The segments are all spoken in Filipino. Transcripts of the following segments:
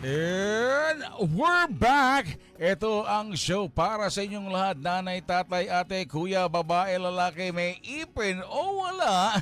And we're back! Ito ang show para sa inyong lahat. Nanay, tatay, ate, kuya, babae, lalaki, may ipin o wala.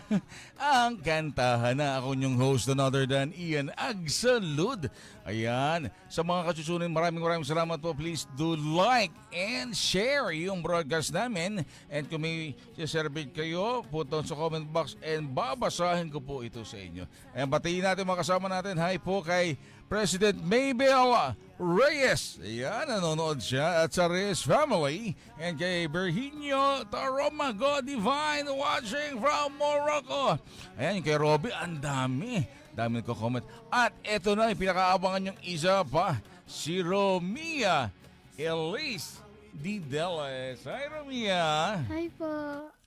Ang kantahan na ako yung host, none other than Ian Agsalud. Ayan, sa mga kasusunin, maraming salamat po. Please do like and share yung broadcast namin. And kung may siservate kayo, put down sa comment box and babasahin ko po ito sa inyo. Ayan, batiin natin mga kasama natin. Hi po kay President Maybel Reyes. Ayan, nanonood siya at sa Reyes family. And kay Virginio Taromago Divine watching from Morocco. Ayan, kay Robby, ang dami. Dami nagko-comment. At eto na, yung pinakaabangan yung isa pa. Si Romia Elise Dideles. Hi, Romia. Hi po.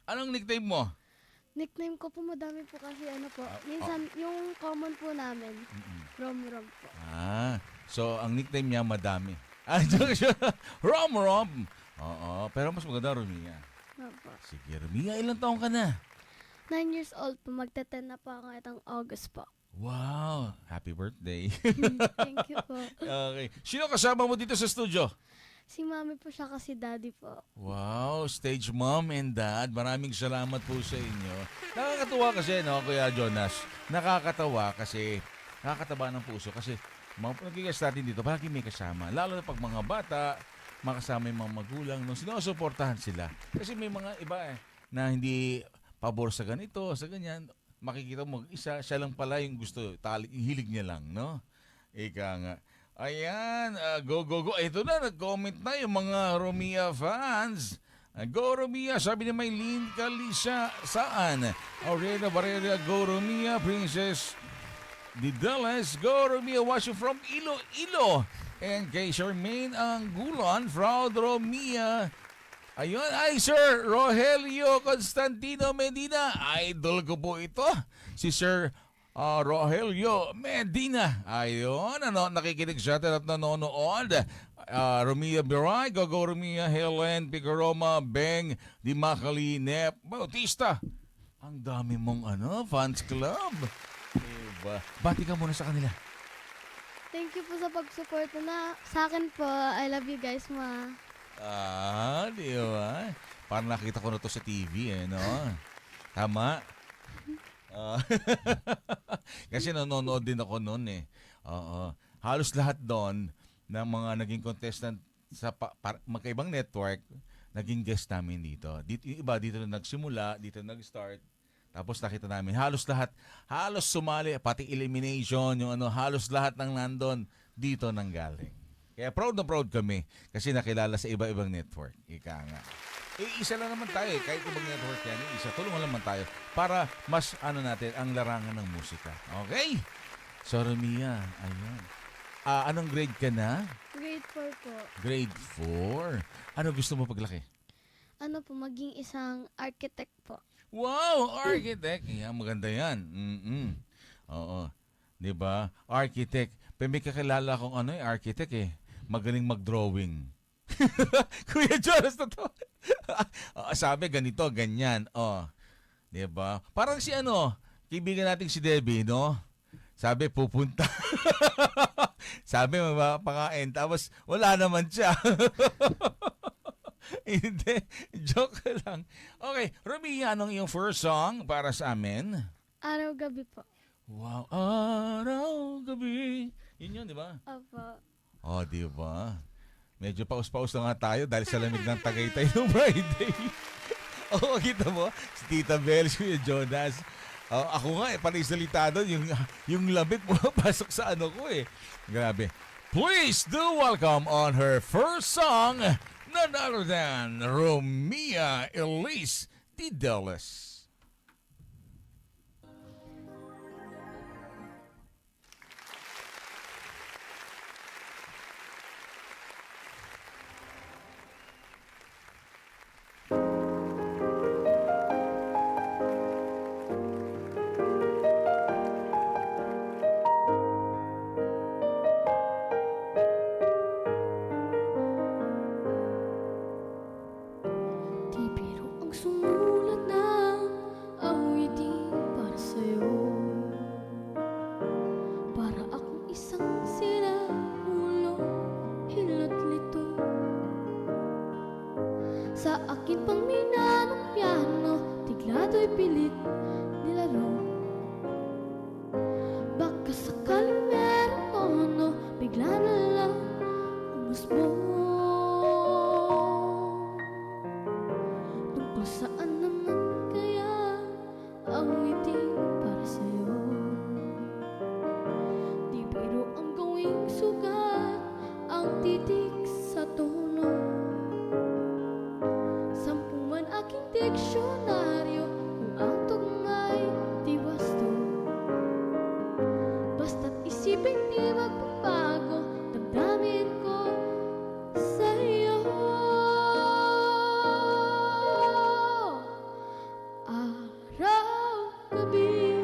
Anong nickname mo? Nickname ko po madami po kasi ano po. Minsan yung common po namin, Rom po. So ang nickname niya madami. Joke siya. Rom. Oo, pero mas maganda Romia. Opo. Sige, Romia, ilang taong ka na? 9 years old po, magte-10 na po ako itong August po. Wow, happy birthday. Thank you po. Okay. Sino kasama mo dito sa studio? Si mami po siya kasi daddy po. Wow, stage mom and dad. Maraming salamat po sa inyo. Nakakatuwa kasi, no, Kuya Jonas. Nakakatawa kasi, nakakataba ng puso kasi mga nag-guest natin dito, palagi may kasama. Lalo na pag mga bata, makasama yung mga magulang, no, sinusuportahan sila. Kasi may mga iba na hindi pabor sa ganito, sa ganyan. Makikita mo isa, siya lang pala yung gusto, yung hilig niya lang, no? Ika nga. Ayan, go. Ito na, nag-comment na yung mga Romia fans. Go Romia, sabi ni Maylene Kalisa, saan? Aurena Barrera, go Romia, Princess Dideles, go Romia, watching from Iloilo. And kay Charmaine Angulan, Fraud Romia. Ayun, ay Sir Rogelio Constantino Medina. Idol ko po ito. Si Sir Rogelio Medina. Ayun, nakikinig siya at nanonood. Romia Biray, Gogo Romia, Helen Picaroma, Beng Dimacali, Nep Bautista. Ang dami mong fans club. Diba? Bati ka muna sa kanila. Thank you po sa pag-support na sa akin po. I love you guys, ma. Di ba? Parang nakita ko na to sa TV, no? Tama? Kasi nanonood din ako noon, Oo. Halos lahat doon ng mga naging contestant sa magkaibang network, naging guest namin dito. Yung iba dito na nagsimula, dito nag-start. Tapos nakita namin, halos sumali, pati elimination, yung halos lahat ng nandun, dito nanggaling. Kaya proud na proud kami kasi nakilala sa iba-ibang network. Ika nga. Isa lang naman tayo. Kahit ibang network yan, isa. Tulungan naman tayo para mas natin ang larangan ng musika. Okay? So, Romia, ayun. Anong grade ka na? Grade 4 po. Grade 4. Ano gusto mo paglaki? Ano po, maging isang architect po. Wow! Architect. Yan, maganda yan. Oo. Diba? Architect. Pero may kakilala akong architect magaling mag-drawing. Kuya Jonas na to. Sabi, ganito, ganyan. Diba? Parang si kaibigan natin si Debbie, no? Sabi, pupunta. Sabi, mapapakain. Tapos, wala naman siya. Hindi. Joke lang. Okay, Romia, anong yung first song para sa amin? Araw-gabi po. Wow, araw-gabi. Yun, di ba? Opo. Di ba? Medyo paus-paus na nga tayo dahil sa lamig ng Tagaytay ng Friday. Kita mo? Si Tita Bel, si Jonas. Ako nga, panay-salita doon. Yung lamig pumapasok sa ko Grabe. Please do welcome on her first song, none other than Romia Elise Dideles. Di biro ang sumulat ng aking pangmina ng piano, tiglato'y pilit nilaro. Baka sakaling merong tono, bigla na lang umusbong. Tungkol saan naman kaya ang ngiting para sa'yo? Di biro ang gawing sugat, ang titik sa tono. Sampu man aking diksyonaryo, kung ang tugnay di wasto. Basta't isipin di magbabago, damdamin ko sa'yo. Araw-gabi,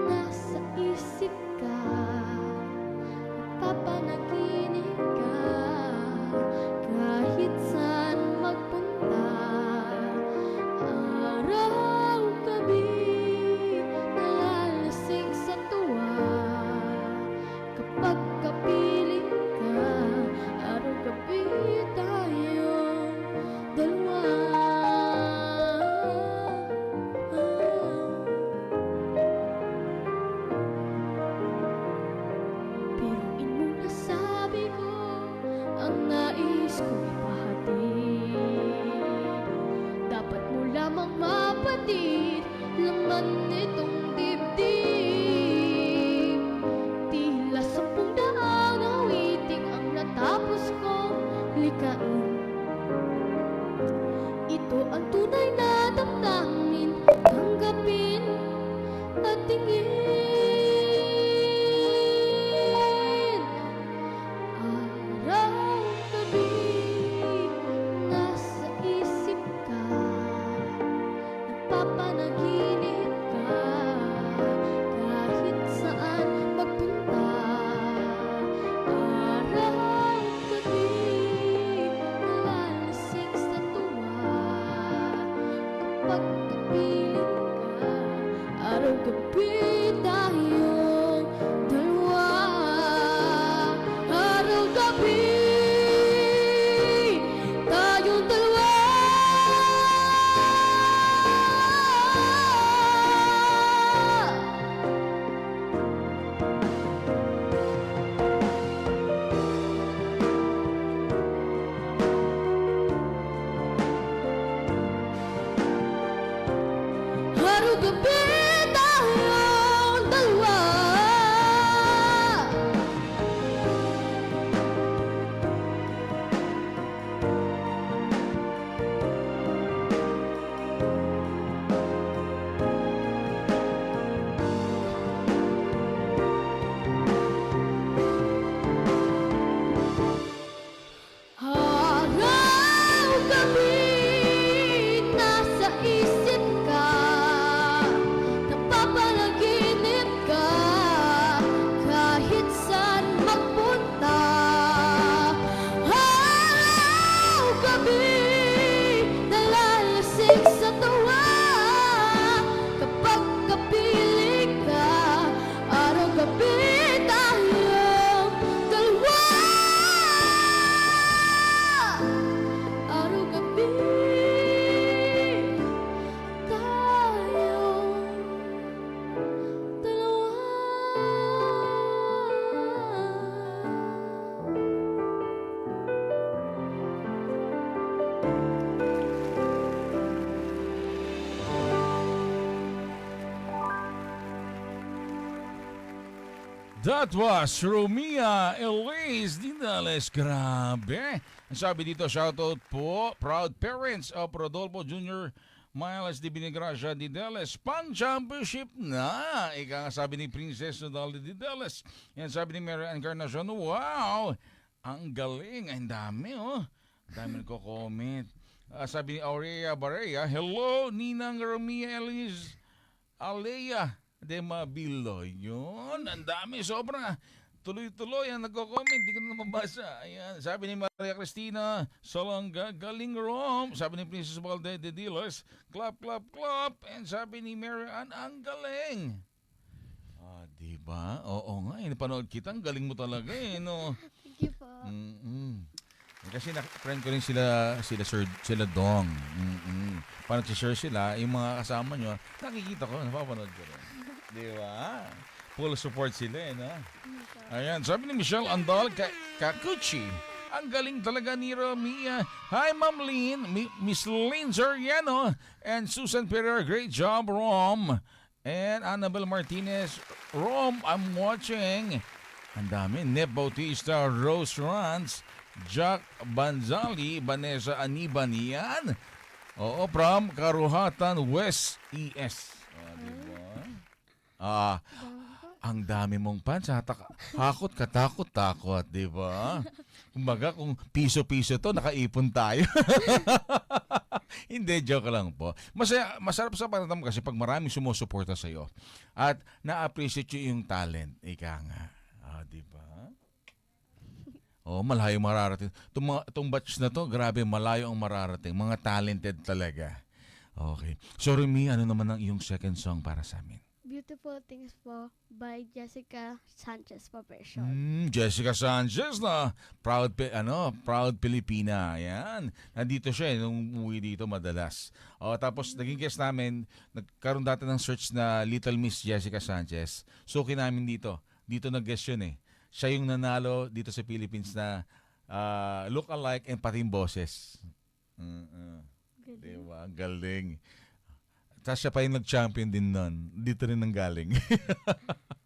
nasa isip ka, nagpapanaginip ka, kahit saan magpunta. Araw-gabi, nalalasing sa tuwa, kapag kapiling ka. Araw-gabi tayong dalawa. Biruin mo na sabi ko ang nais kong ipahatid. Dapat mo lamang mapatid laman nitong dibdib. Tila 10,000 awiting ang natapos kong likain. Ito ang tunay na damdamin, tanggapin at tingin. Araw-gabi, nasa isip ka, nagpapanaginip ka, kahit saan magpunta. Araw-gabi, nalalasing sa tuwa, kapag kapiling ka. Araw-gabi tayong dalawa. Araw-gabi tayong dalawa. Araw-gabi tayong dalawa. Araw-gabi, nasa isip ka, napapanaginip ka, kahit saan magpunta. Araw-gabi, nalalasing sa tuwa, kapag kapiling ka. Araw-gabi tayong dalawa. Araw-gabi tayong dalawa. That was Romia Elise Dinales. Grabe. Ang sabi dito, shoutout po, proud parents of Rodolfo Jr. Miles de Binigracia Dinales. Pang-championship na. Ika nga sabi ni Princess Nodal Dinales. Yan sabi ni Mary Encarnacion. Wow! Ang galing. Ay, ang dami, oh. Ang dami nagko-comment. Sabi ni Aurea Barea, hello, Ninang Romia Elise Alea de Mabilo. Yun, ang dami, sobra. Tuloy-tuloy ang nagko-comment, di ko na mabasa. Ayan, sabi ni Maria Cristina Salonga, galing Rom. Sabi ni Princess Balde de Dealers, clap, clap, clap. And sabi ni Mary Ann, ang galing. Diba? Oo nga, napanood kita, ang galing mo talaga no. Thank you po. Kasi friend ko rin sila Dong. Parang share sila, yung mga kasama nyo, nakikita ko, napapanood ko rin. Di ba? Full support sila no? Ayan, sabi ni Michelle Andal, Kakuchi. Ang galing talaga ni Romia. Hi, Ma'am Lynn, Miss Lynn Zoriano, and Susan Pereira. Great job, Rom. And Annabel Martinez. Rom, I'm watching. Ang dami. Nep Bautista, Rose Rans, Jack Banzali, Vanessa Anibanian. Oo, from Karuhatan, West ES. Diba? Ang dami mong fans. Hakot ka, takot, di ba? Kumbaga, kung piso-piso to, nakaipon tayo. Hindi, joke lang po. Masarap sa pakiramdam kasi pag maraming sumusuporta sa'yo at na-appreciate yung talent, ika nga. Di ba? Malayo mararating. Itong batch na to, grabe, malayo ang mararating. Mga talented talaga. Okay. So, Remy, ano naman ang iyong second song para sa amin? Beautiful Things po by Jessica Sanchez po version. Jessica Sanchez na proud Pilipina. Ayan. Nandito siya nung umuwi dito madalas. Tapos naging guest namin, nagkaroon dati ng search na Little Miss Jessica Sanchez. So namin dito. Dito nag-guest yun eh. Siya yung nanalo dito sa Philippines na look-alike and pati yung boses. Diba? Galing. Tapos siya pa yung nag-champion din nun. Dito rin nang galing.